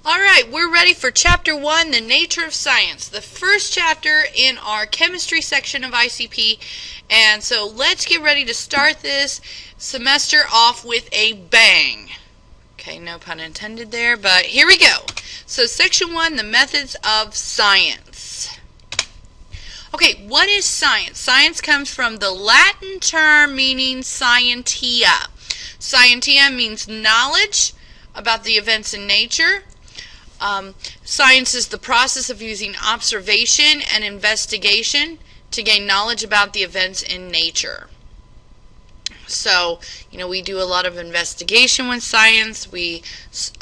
Alright, we're ready for Chapter 1, The Nature of Science, the first chapter in our chemistry section of ICP. And so let's get ready to start this semester off with a bang. Okay, no pun intended there, but here we go. So Section 1, the methods of science. Okay, what is science? Science comes from the Latin term meaning scientia. Scientia means knowledge about the events in nature. Science is the process of using observation and investigation to gain knowledge about the events in nature. So, we do a lot of investigation with science. We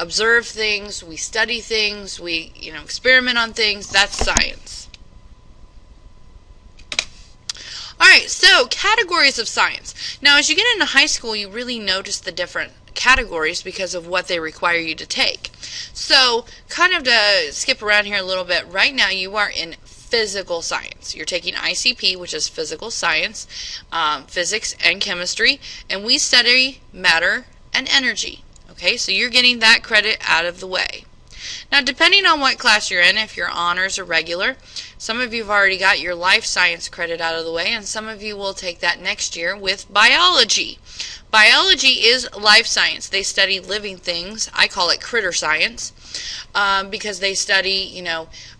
observe things, we study things, we, experiment on things. That's science. Alright, so categories of science. Now, as you get into high school, you really notice the different categories because of what they require you to take. So, kind of to skip around here a little bit, right now you are in physical science. You're taking ICP, which is physical science, physics and chemistry, and we study matter and energy. Okay, so you're getting that credit out of the way. Now, depending on what class you're in, if you're honors or regular, some of you have already got your life science credit out of the way, and some of you will take that next year with biology. Biology is life science. They study living things. I call it critter science because they study,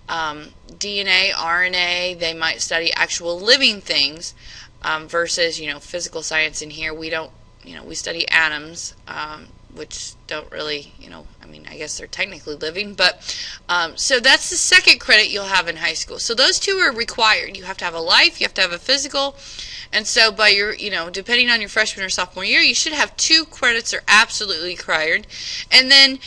DNA, RNA. They might study actual living things versus, physical science in here. We don't, we study atoms, which don't really, I guess they're technically living, but so that's the second credit you'll have in high school. So those two are required. You have to have a life, you have to have a physical, and so by your, depending on your freshman or sophomore year, you should have 2 credits are absolutely required, and then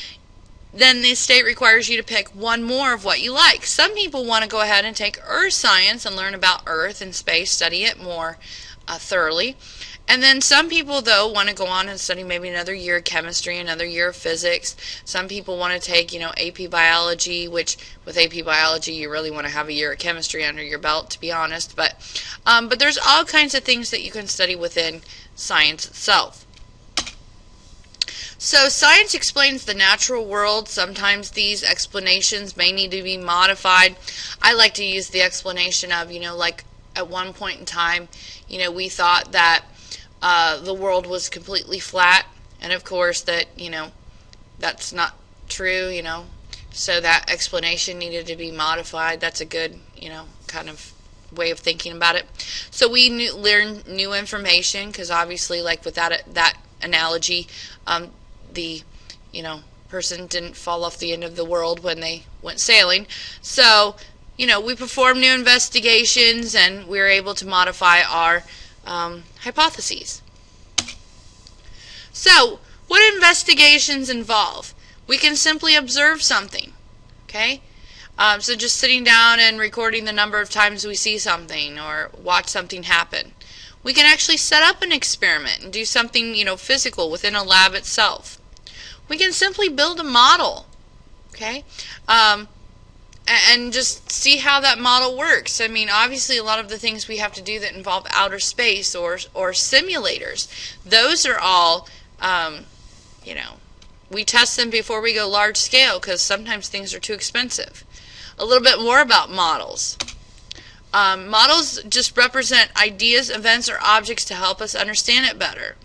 the state requires you to pick one more of what you like. Some people want to go ahead and take earth science and learn about Earth and space, study it more thoroughly. And then some people, though, want to go on and study maybe another year of chemistry, another year of physics. Some people want to take, AP biology, which with AP biology you really want to have a year of chemistry under your belt, to be honest. But there's all kinds of things that you can study within science itself. So science explains the natural world. Sometimes these explanations may need to be modified. I like to use the explanation of, like at one point in time, we thought that the world was completely flat, and of course that, that's not true, so that explanation needed to be modified. That's a good, kind of way of thinking about it. So we learn new information, because obviously, like with that analogy, the, person didn't fall off the end of the world when they went sailing. So, we performed new investigations, and we were able to modify our hypotheses. So, what investigations involve? We can simply observe something, okay? So just sitting down and recording the number of times we see something or watch something happen. We can actually set up an experiment and do something, physical within a lab itself. We can simply build a model, okay? And just see how that model works. I mean, obviously a lot of the things we have to do that involve outer space or simulators, those are all, we test them before we go large scale because sometimes things are too expensive. A little bit more about models. Models just represent ideas, events, or objects to help us understand it better.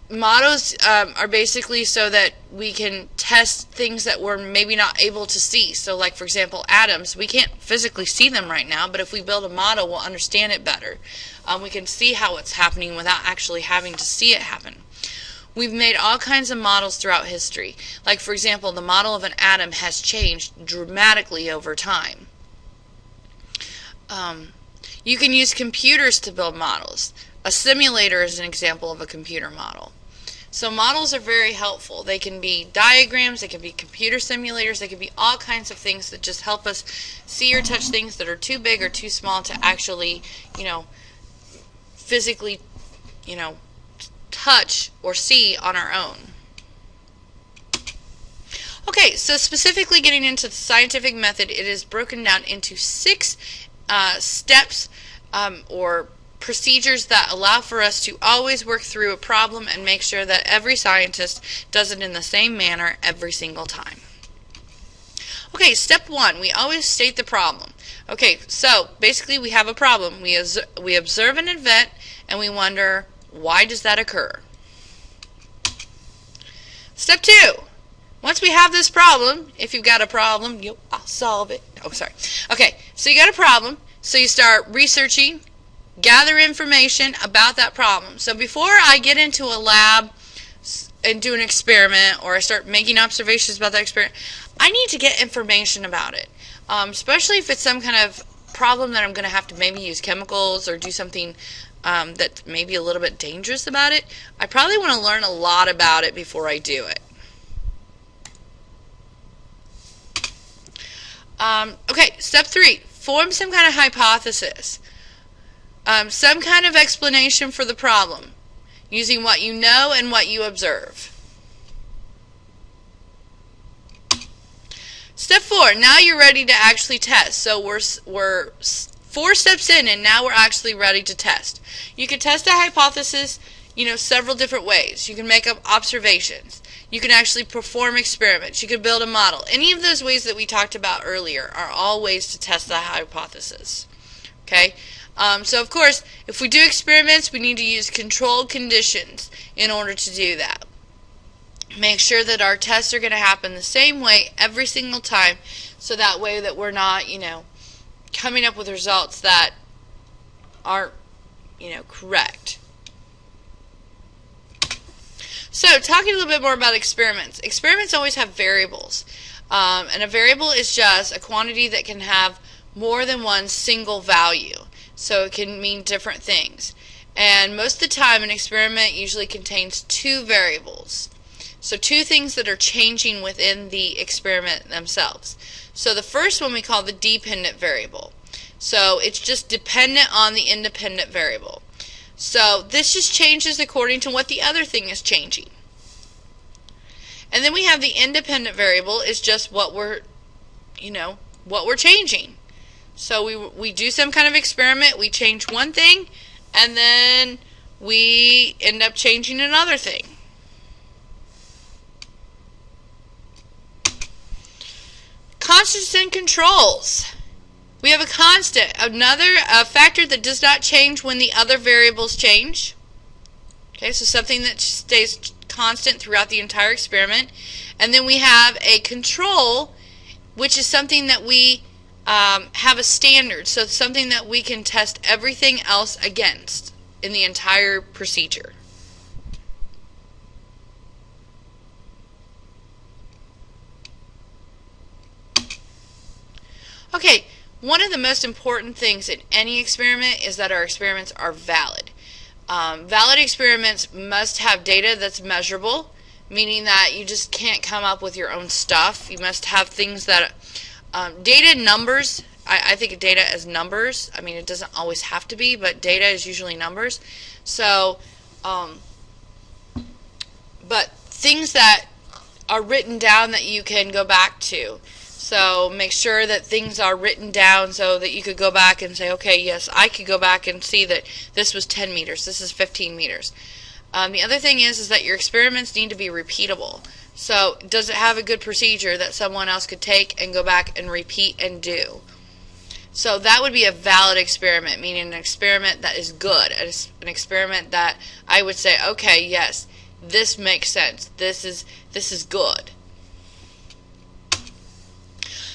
Models are basically so that we can test things that we're maybe not able to see. So like, for example, atoms, we can't physically see them right now, but if we build a model, we'll understand it better. We can see how it's happening without actually having to see it happen. We've made all kinds of models throughout history. Like, for example, the model of an atom has changed dramatically over time. You can use computers to build models. A simulator is an example of a computer model. So models are very helpful. They can be diagrams, they can be computer simulators, they can be all kinds of things that just help us see or touch things that are too big or too small to actually, physically, touch or see on our own. Okay, so specifically getting into the scientific method, it is broken down into 6 steps or procedures that allow for us to always work through a problem and make sure that every scientist does it in the same manner every single time. Okay, step 1, we always state the problem. Okay, so basically we have a problem. We observe an event and we wonder, why does that occur? Step 2, once we have this problem, if you've got a problem, I'll solve it. Oh, sorry. Okay, so you got a problem, so you start researching, gather information about that problem. So before I get into a lab and do an experiment, or I start making observations about that experiment, I need to get information about it. Especially if it's some kind of problem that I'm going to have to maybe use chemicals or do something that's maybe a little bit dangerous about it. I probably want to learn a lot about it before I do it. Okay, step 3, form some kind of hypothesis. Some kind of explanation for the problem using what you know and what you observe. Step 4, now you're ready to actually test. So we're 4 steps in and now we're actually ready to test. You can test a hypothesis, several different ways. You can make up observations. You can actually perform experiments. You can build a model. Any of those ways that we talked about earlier are all ways to test the hypothesis. Okay? So of course, if we do experiments, we need to use controlled conditions in order to do that. Make sure that our tests are going to happen the same way every single time, so that way that we're not, coming up with results that aren't, correct. So, talking a little bit more about experiments. Experiments always have variables. And a variable is just a quantity that can have more than one single value. So, it can mean different things. And most of the time, an experiment usually contains 2 variables. So 2 things that are changing within the experiment themselves. So the first one we call the dependent variable. So it's just dependent on the independent variable. So this just changes according to what the other thing is changing. And then we have the independent variable is just what we're changing. So we do some kind of experiment, we change one thing, and then we end up changing another thing. Constants and controls. We have a constant, a factor that does not change when the other variables change. Okay, so something that stays constant throughout the entire experiment. And then we have a control, which is something that we have a standard, so it's something that we can test everything else against in the entire procedure. Okay, one of the most important things in any experiment is that our experiments are valid. Valid experiments must have data that's measurable, meaning that you just can't come up with your own stuff. You must have things that, data and numbers, I think of data as numbers. I mean, it doesn't always have to be, but data is usually numbers. So, but things that are written down that you can go back to. So make sure that things are written down so that you could go back and say, okay, yes, I could go back and see that this was 10 meters, this is 15 meters. The other thing is that your experiments need to be repeatable. So does it have a good procedure that someone else could take and go back and repeat and do? So that would be a valid experiment, meaning an experiment that is good, an experiment that I would say, okay, yes, this makes sense, this is good.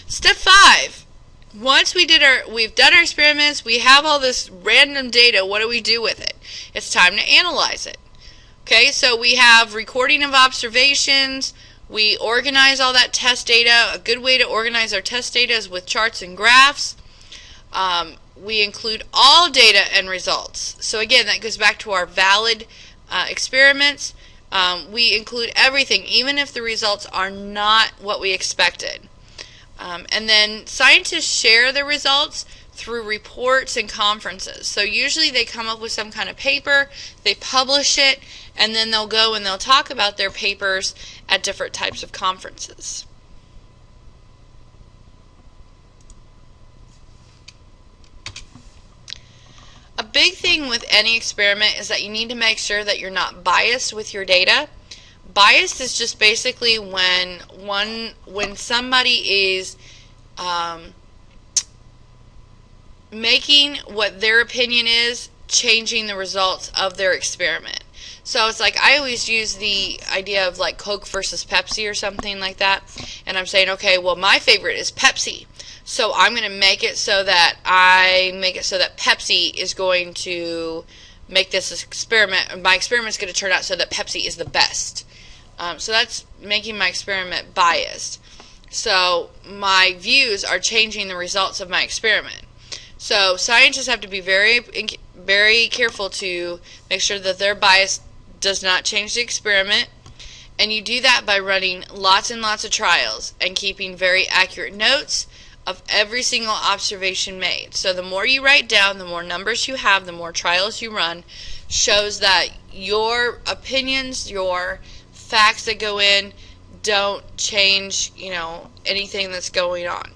Step 5. Once we've done our experiments, we have all this random data, what do we do with it? It's time to analyze it. Okay, so we have recording of observations, we organize all that test data. A good way to organize our test data is with charts and graphs. We include all data and results. So again, that goes back to our valid experiments. We include everything, even if the results are not what we expected. And then scientists share the results through reports and conferences. So usually they come up with some kind of paper, they publish it, and then they'll go and they'll talk about their papers at different types of conferences. A big thing with any experiment is that you need to make sure that you're not biased with your data. Biased is just basically when somebody is making what their opinion is changing the results of their experiment. So it's like I always use the idea of like Coke versus Pepsi or something like that, and I'm saying, okay, well, my favorite is Pepsi, so I'm going to make it so that Pepsi is going to make this experiment. My experiment's going to turn out so that Pepsi is the best. So that's making my experiment biased. So my views are changing the results of my experiment. So scientists have to be very careful to make sure that their bias does not change the experiment, and you do that by running lots and lots of trials and keeping very accurate notes of every single observation made. So the more you write down, the more numbers you have, the more trials you run, shows that your opinions, your facts that go in don't change, anything that's going on.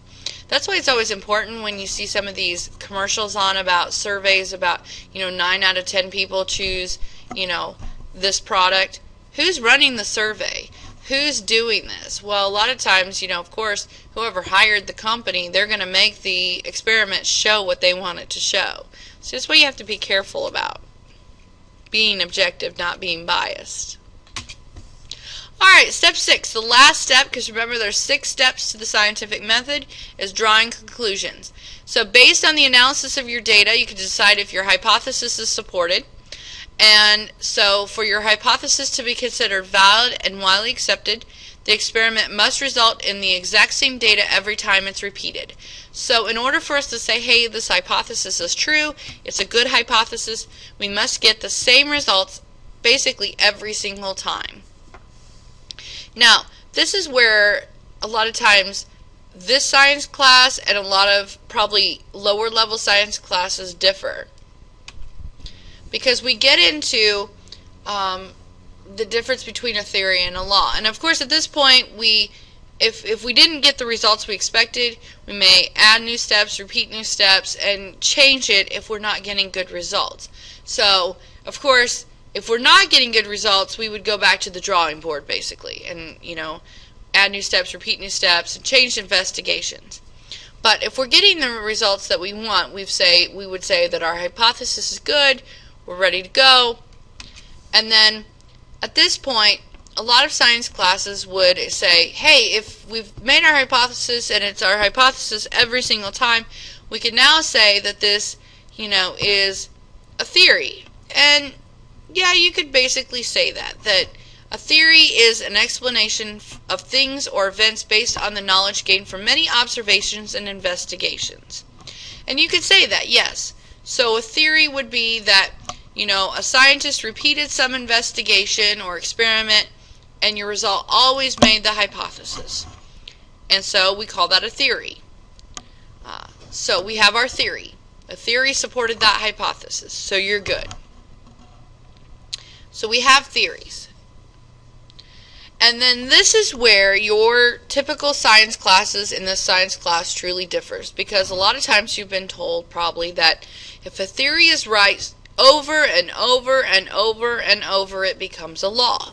That's why it's always important when you see some of these commercials on about surveys about, 9 out of 10 people choose, this product. Who's running the survey? Who's doing this? Well, a lot of times, of course, whoever hired the company, they're going to make the experiment show what they want it to show. So that's what you have to be careful about. Being objective, not being biased. Alright, step 6, the last step, because remember there's 6 steps to the scientific method, is drawing conclusions. So based on the analysis of your data, you can decide if your hypothesis is supported. And so for your hypothesis to be considered valid and widely accepted, the experiment must result in the exact same data every time it's repeated. So in order for us to say, hey, this hypothesis is true, it's a good hypothesis, we must get the same results basically every single time. Now, this is where a lot of times this science class and a lot of probably lower level science classes differ. Because we get into the difference between a theory and a law. And of course at this point, if we didn't get the results we expected, we may add new steps, repeat new steps, and change it if we're not getting good results. So, of course, if we're not getting good results, we would go back to the drawing board, basically, and, add new steps, repeat new steps, and change investigations. But if we're getting the results that we want, we would say that our hypothesis is good, we're ready to go, and then at this point, a lot of science classes would say, hey, if we've made our hypothesis and it's our hypothesis every single time, we can now say that this, is a theory. And yeah, you could basically say that a theory is an explanation of things or events based on the knowledge gained from many observations and investigations. And you could say that, yes. So a theory would be that, a scientist repeated some investigation or experiment, and your result always made the hypothesis. And so we call that a theory. So we have our theory. A theory supported that hypothesis, so you're good. So we have theories. And then this is where your typical science classes in this science class truly differs, because a lot of times you've been told probably that if a theory is right over and over and over and over, it becomes a law.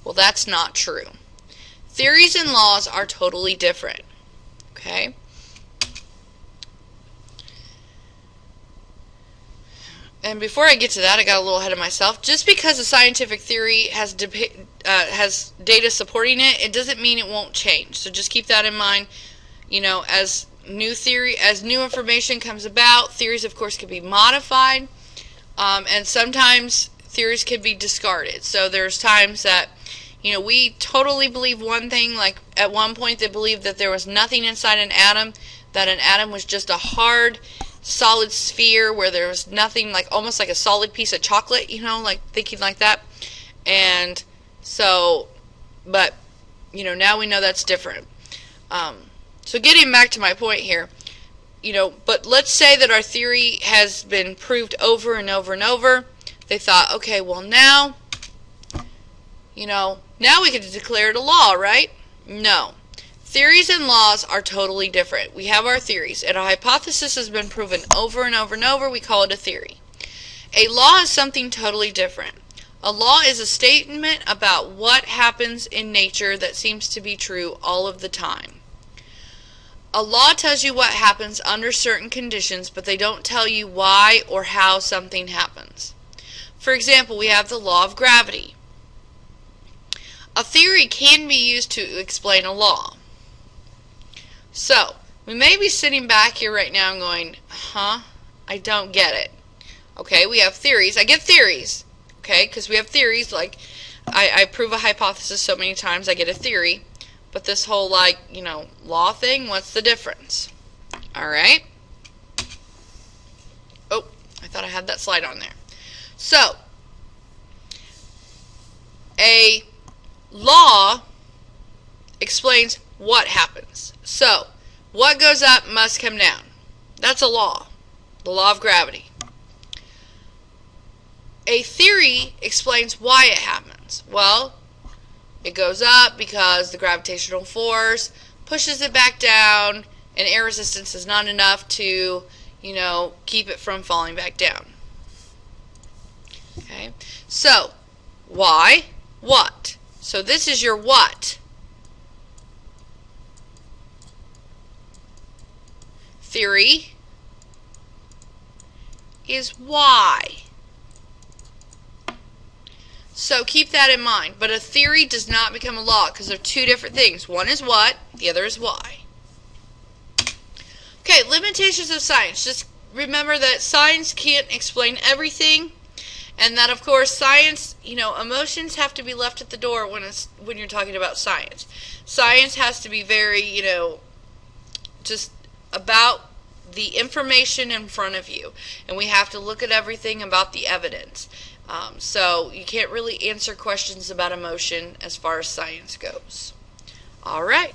Well, that's not true. Theories and laws are totally different. Okay? And before I get to that, I got a little ahead of myself. Just because a scientific theory has data supporting it, it doesn't mean it won't change. So just keep that in mind. As new information comes about, theories, of course, can be modified, and sometimes theories can be discarded. So there's times that, we totally believe one thing. Like at one point, they believed that there was nothing inside an atom, that an atom was just a hard, solid sphere where there was nothing, like almost like a solid piece of chocolate, like thinking like that. And so, but now we know that's different. So getting back to my point here, but let's say that our theory has been proved over and over and over. They thought, okay, well now we can declare it a law, right? No. Theories and laws are totally different. We have our theories, and a hypothesis has been proven over and over and over. We call it a theory. A law is something totally different. A law is a statement about what happens in nature that seems to be true all of the time. A law tells you what happens under certain conditions, but they don't tell you why or how something happens. For example, we have the law of gravity. A theory can be used to explain a law. So, we may be sitting back here right now and going, I don't get it. Okay, we have theories. I get theories. Okay, because we have theories, like I prove a hypothesis so many times I get a theory. But this whole, law thing, what's the difference? Alright. Oh, I thought I had that slide on there. So, a law explains what happens. So, what goes up must come down. That's a law. The law of gravity. A theory explains why it happens. Well, it goes up because the gravitational force pushes it back down, and air resistance is not enough to, keep it from falling back down. Okay? So, why? What? So this is your what. Theory is why. So keep that in mind. But a theory does not become a law because they're two different things. One is what, the other is why. Okay, limitations of science. Just remember that science can't explain everything, and that, of course, science, emotions have to be left at the door when you're talking about science. Science has to be very, just about the information in front of you, and we have to look at everything about the evidence. So you can't really answer questions about emotion as far as science goes. All right.